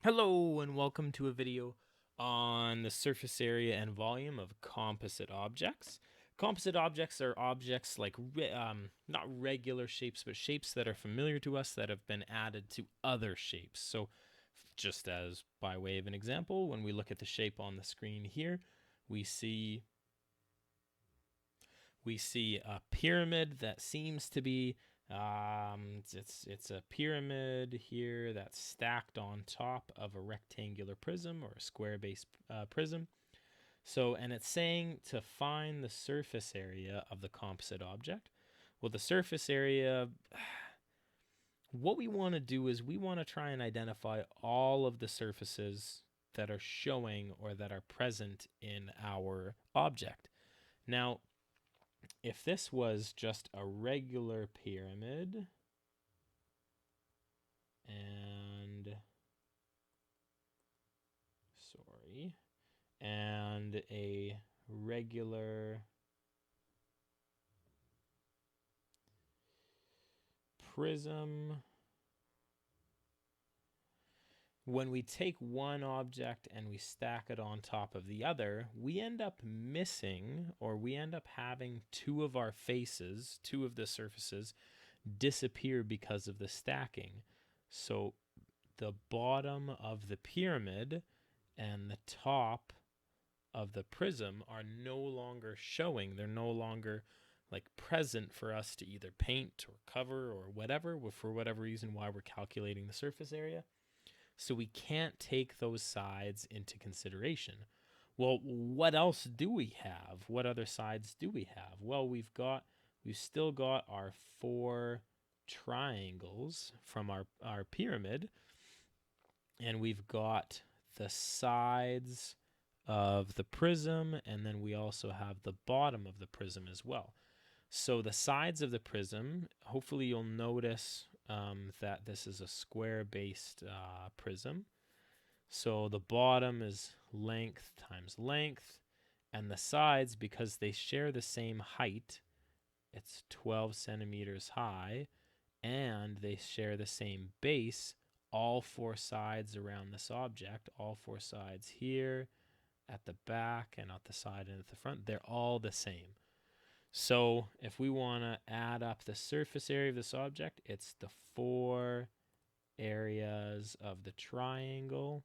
Hello and welcome to a video on the surface area and volume of composite objects. Composite objects are objects like not regular shapes, but shapes that are familiar to us that have been added to other shapes. So just as by way of an example, when we look at the shape on the screen here, we see a pyramid that seems to be it's a pyramid here that's stacked on top of a rectangular prism or a square base prism. So, and it's saying to find the surface area of the composite object. Well, the surface area, what we want to do is we want to try and identify all of the surfaces that are showing or that are present in our object. Now, if this was just a regular pyramid and and a regular prism, when we take one object and we stack it on top of the other, we end up missing, or we end up having two of our faces, two of the surfaces disappear because of the stacking. So the bottom of the pyramid and the top of the prism are no longer showing. They're no longer like present for us to either paint or cover or whatever, for whatever reason why we're calculating the surface area. So we can't take those sides into consideration. Well, what else do we have? What other sides do we have? Well, we've still got our four triangles from our pyramid, and we've got the sides of the prism, and then we also have the bottom of the prism as well. So the sides of the prism, hopefully you'll notice that this is a square-based prism. So the bottom is length times length, and the sides, because they share the same height, it's 12 centimeters high, and they share the same base, all four sides around this object, all four sides here, at the back, and at the side and at the front, they're all the same. So if we want to add up the surface area of this object, it's the four areas of the triangle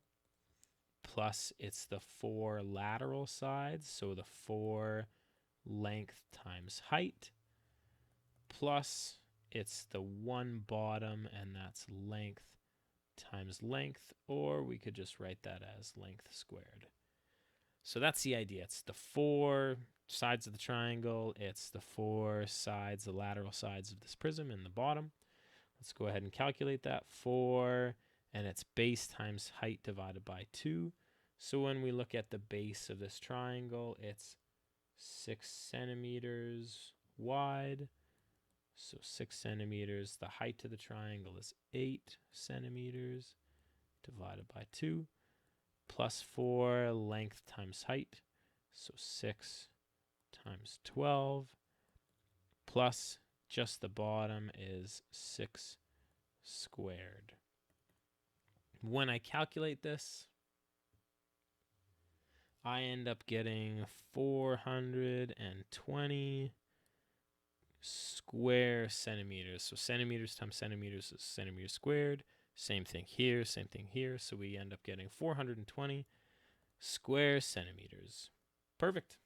plus it's the four lateral sides, so the four length times height, plus it's the one bottom, and that's length times length, or we could just write that as length squared. So that's the idea. It's the four sides of the triangle. It's the four sides, the lateral sides of this prism in the bottom. Let's go ahead and calculate that. 4, and it's base times height divided by 2. So when we look at the base of this triangle, it's 6 centimeters wide. So 6 centimeters. The height of the triangle is 8 centimeters divided by 2. Plus 4, length times height. So 6 times 12. Plus just the bottom is 6 squared. When I calculate this, I end up getting 420 square centimeters. So centimeters times centimeters is centimeters squared. Same thing here, same thing here. So we end up getting 420 square centimeters. Perfect.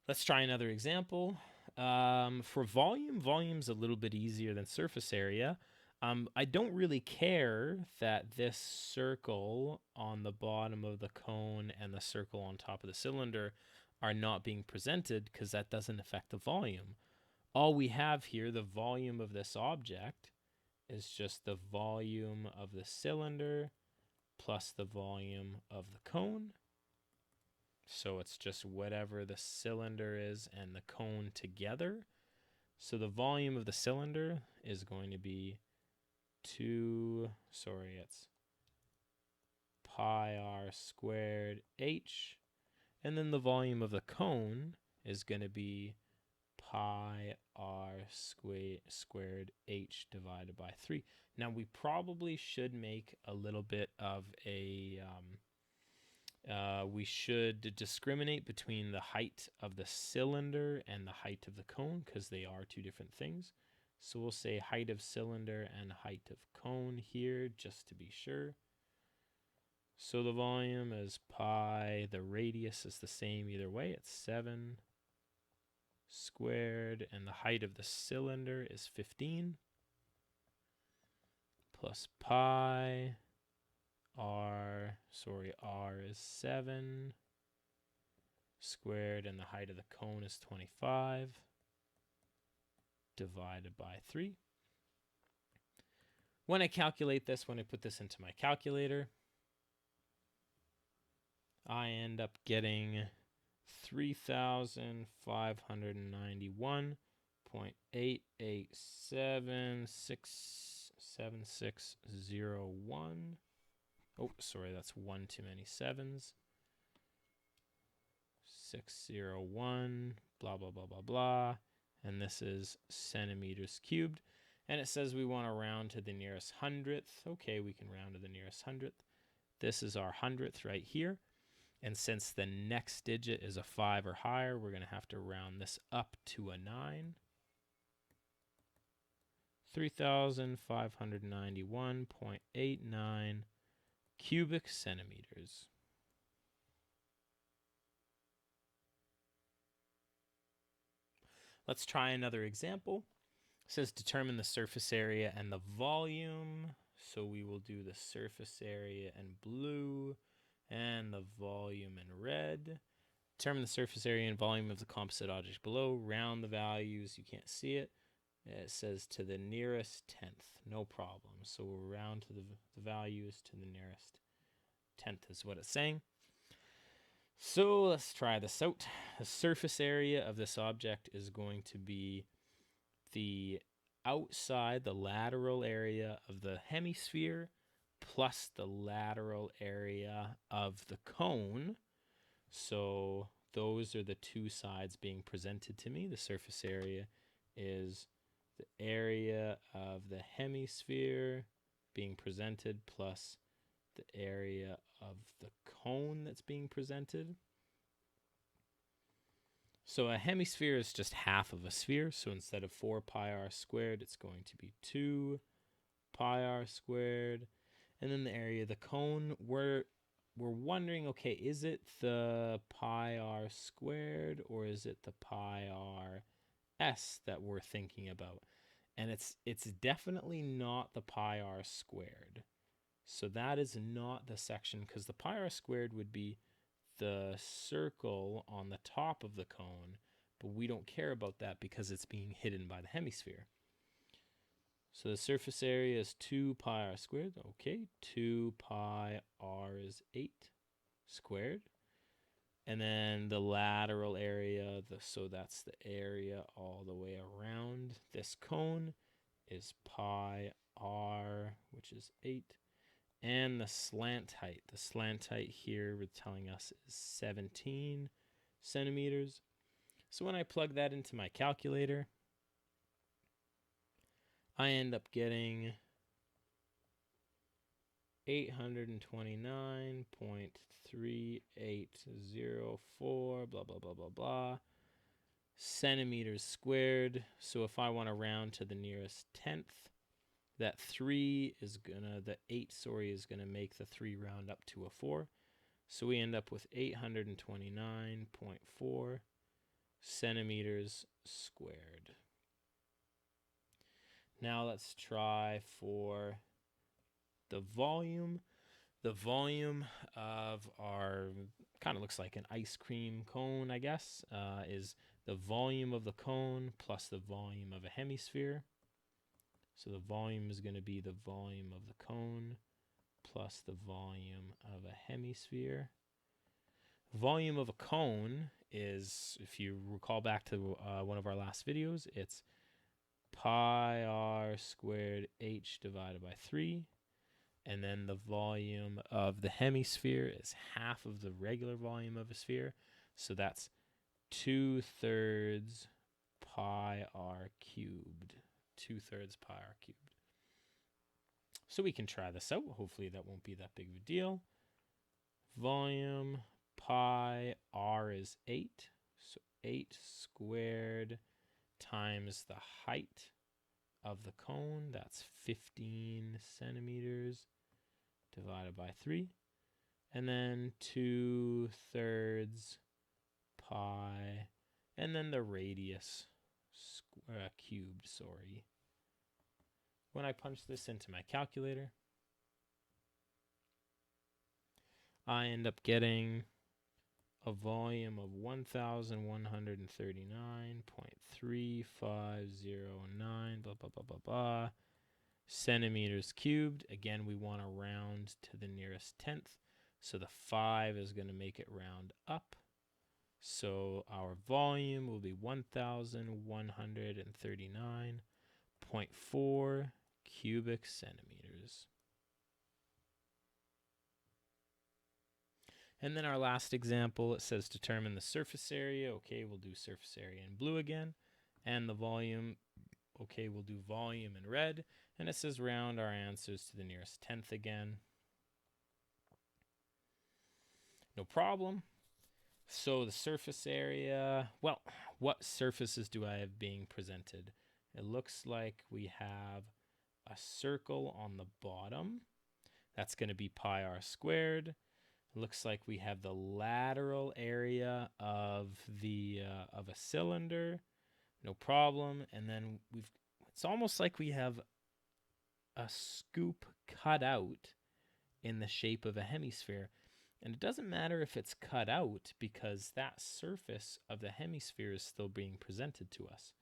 Let's try another example. For volume's a little bit easier than surface area. I don't really care that this circle on the bottom of the cone and the circle on top of the cylinder are not being presented because that doesn't affect the volume. All we have here, the volume of this object, is just the volume of the cylinder plus the volume of the cone. So it's just whatever the cylinder is and the cone together. So the volume of the cylinder is going to be it's pi r squared h. And then the volume of the cone is going to be pi r squared h divided by 3. Now we probably should make a little bit of a, we should discriminate between the height of the cylinder and the height of the cone because they are two different things. So we'll say height of cylinder and height of cone here just to be sure. So the volume is pi, the radius is the same either way, it's 7 squared, and the height of the cylinder is 15 plus pi r is 7 squared, and the height of the cone is 25 divided by 3. When I calculate this, when I put this into my calculator, I end up getting 3,591.887667601. Oh, sorry, that's one too many sevens. 601, blah, blah, blah, blah, blah. And this is centimeters cubed. And it says we want to round to the nearest hundredth. Okay, we can round to the nearest hundredth. This is our hundredth right here. And since the next digit is a 5 or higher, we're going to have to round this up to a 9. 3,591.89 cubic centimeters. Let's try another example. It says determine the surface area and the volume. So we will do the surface area in blue and the volume in red. Determine the surface area and volume of the composite object below. Round the values. You can't see it. It says to the nearest tenth. No problem. So we'll round to the values to the nearest tenth is what it's saying. So let's try this out. The surface area of this object is going to be the outside, the lateral area of the hemisphere plus the lateral area of the cone. So those are the two sides being presented to me. The surface area is the area of the hemisphere being presented plus the area of the cone that's being presented. So a hemisphere is just half of a sphere. So instead of 4 pi r squared, it's going to be 2 pi r squared. And then the area of the cone, we're wondering, okay, is it the pi r squared or is it the pi r s that we're thinking about? And it's definitely not the pi r squared. So that is not the section, because the pi r squared would be the circle on the top of the cone, but we don't care about that because it's being hidden by the hemisphere. So the surface area is 2 pi r squared. Okay, 2 pi r is 8 squared. And then the lateral area, so that's the area all the way around this cone, is pi r, which is 8. And the slant height here we're telling us is 17 centimeters. So when I plug that into my calculator, I end up getting 829.3804 blah blah blah blah blah centimeters squared. So if I want to round to the nearest tenth, that 3 is gonna, the 8, sorry, is gonna make the 3 round up to a 4. So we end up with 829.4 centimeters squared. Now let's try for the volume. The volume of our, kind of looks like an ice cream cone, I guess, is the volume of the cone plus the volume of a hemisphere. So the volume is going to be the volume of the cone plus the volume of a hemisphere. Volume of a cone is, if you recall back to one of our last videos, it's pi r squared h divided by 3. And then the volume of the hemisphere is half of the regular volume of a sphere. So that's 2/3 pi r cubed. 2/3 pi r cubed. So we can try this out. Hopefully that won't be that big of a deal. Volume pi r is 8. So 8 squared times the height of the cone. That's 15 centimeters divided by 3. And then 2/3 pi. And then the radius cubed, sorry. When I punch this into my calculator, I end up getting a volume of 1,139.3509 blah blah blah blah blah centimeters cubed. Again, we want to round to the nearest tenth, so the 5 is going to make it round up. So our volume will be 1,139.4 cubic centimeters. And then our last example, it says determine the surface area. Okay, we'll do surface area in blue again. And the volume, okay, we'll do volume in red. And it says round our answers to the nearest tenth again. No problem. So the surface area, well, what surfaces do I have being presented? It looks like we have a circle on the bottom. That's going to be pi r squared. It looks like we have the lateral area of a cylinder. No problem. And then it's almost like we have a scoop cut out in the shape of a hemisphere. And it doesn't matter if it's cut out because that surface of the hemisphere is still being presented to us.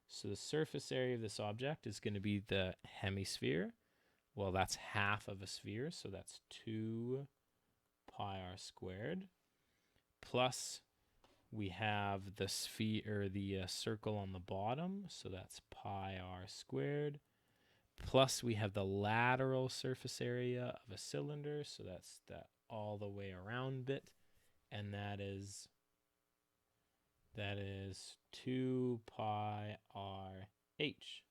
So the surface area of this object is going to be the hemisphere. Well, that's half of a sphere, so that's 2 pi r squared. Plus we have the sphere, or the circle on the bottom, so that's pi r squared. Plus we have the lateral surface area of a cylinder, so that's that all the way around bit, and that is 2 pi r h.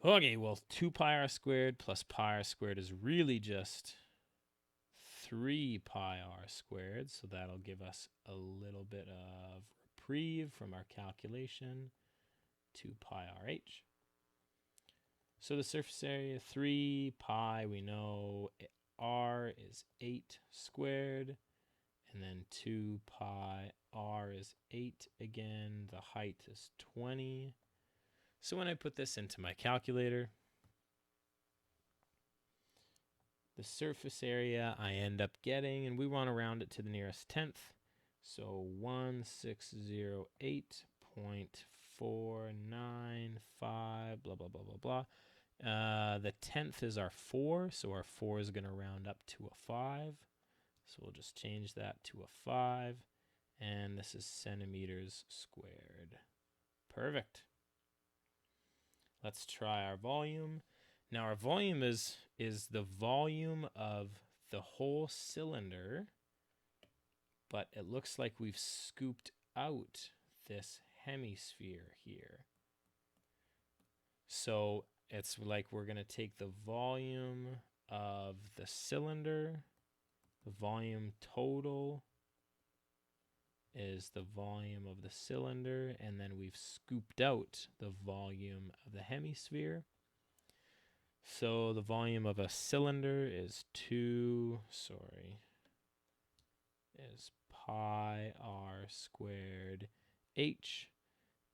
Okay, well, 2 pi r squared plus pi r squared is really just 3 pi r squared, so that'll give us a little bit of reprieve from our calculation. 2 pi r h. So the surface area, 3 pi, we know r is 8 squared, and then 2 pi r is 8 again. The height is 20. So when I put this into my calculator, the surface area I end up getting, and we want to round it to the nearest tenth, so 1608.495, blah, blah, blah, blah, blah. The tenth is our 4, so our 4 is going to round up to a 5. So we'll just change that to a 5, and this is centimeters squared. Perfect. Let's try our volume. Now our volume is the volume of the whole cylinder, but it looks like we've scooped out this hemisphere here. So it's like we're going to take the volume of the cylinder. The volume total is the volume of the cylinder, and then we've scooped out the volume of the hemisphere. So the volume of a cylinder is pi r squared h,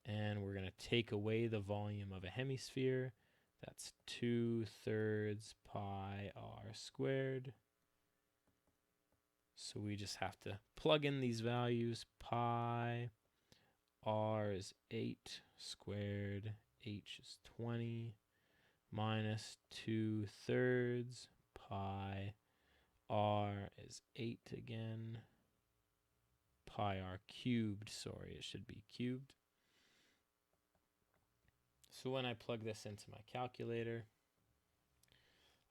and we're going to take away the volume of a hemisphere. That's 2/3 pi r squared. So we just have to plug in these values. Pi r is 8 squared, h is 20, minus 2/3 pi r is 8 again. Pi r cubed, sorry, it should be cubed. So when I plug this into my calculator,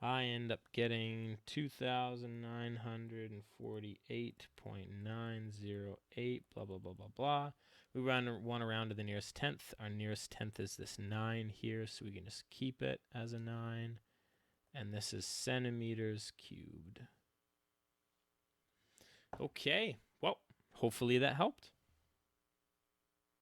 I end up getting 2,948.908, blah, blah, blah, blah, blah. We run one around to the nearest tenth. Our nearest tenth is this 9 here, so we can just keep it as a 9. and this is centimeters cubed. Okay, well, hopefully that helped.